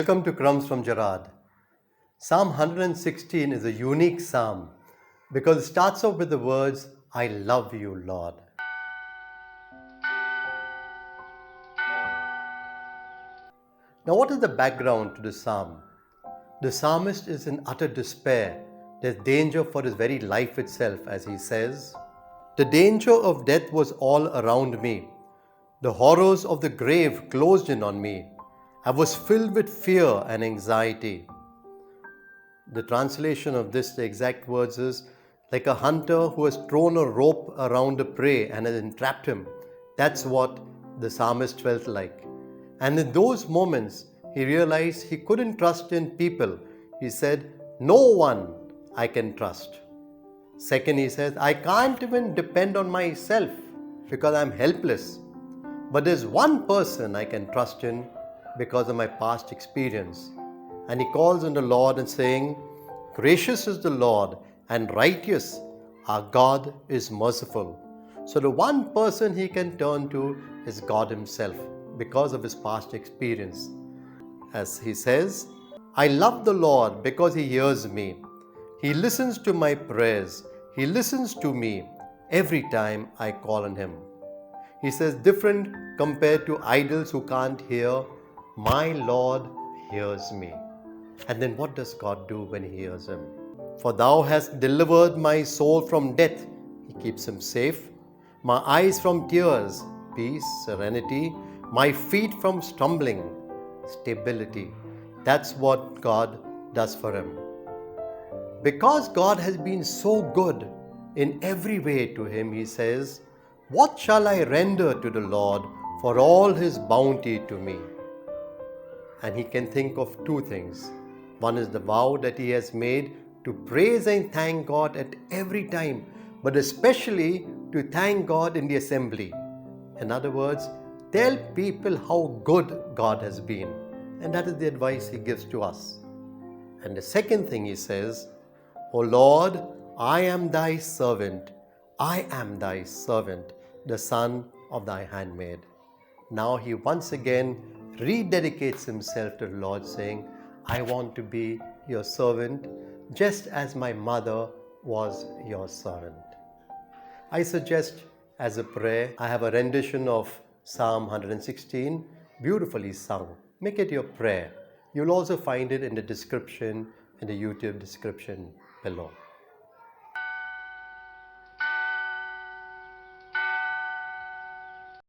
Welcome to Crumbz from Gerard. Psalm 116 is a unique psalm because it starts off with the words, I love you, Lord. Now, what is the background to the psalm? The psalmist is in utter despair. There's danger for his very life itself, as he says. The danger of death was all around me. The horrors of the grave closed in on me. I was filled with fear and anxiety. The translation of this, the exact words is, like a hunter who has thrown a rope around a prey and has entrapped him. That's what the psalmist felt like. And in those moments, he realized he couldn't trust in people. He said, no one I can trust. Second, he says, I can't even depend on myself because I'm helpless. But there's one person I can trust in because of my past experience. And he calls on the Lord and saying, gracious is the Lord and righteous. Our God is merciful. So the one person he can turn to is God himself because of his past experience. As he says, I love the Lord because he hears me. He listens to my prayers. He listens to me every time I call on him. He says different compared to idols who can't hear. My Lord hears me. And then what does God do when he hears him? For thou hast delivered my soul from death. He keeps him safe. My eyes from tears. Peace, serenity. My feet from stumbling. Stability. That's what God does for him. Because God has been so good in every way to him, he says, what shall I render to the Lord for all his bounty to me? And he can think of two things. One is the vow that he has made to praise and thank God at every time, but especially to thank God in the assembly. In other words, tell people how good God has been. And that is the advice he gives to us. And the second thing he says, O Lord, I am thy servant. I am thy servant, the son of thy handmaid. Now he once again rededicates himself to the Lord, saying, I want to be your servant just as my mother was your servant. I suggest as a prayer, I have a rendition of Psalm 116, beautifully sung. Make it your prayer. You'll also find it in the description, in the YouTube description below.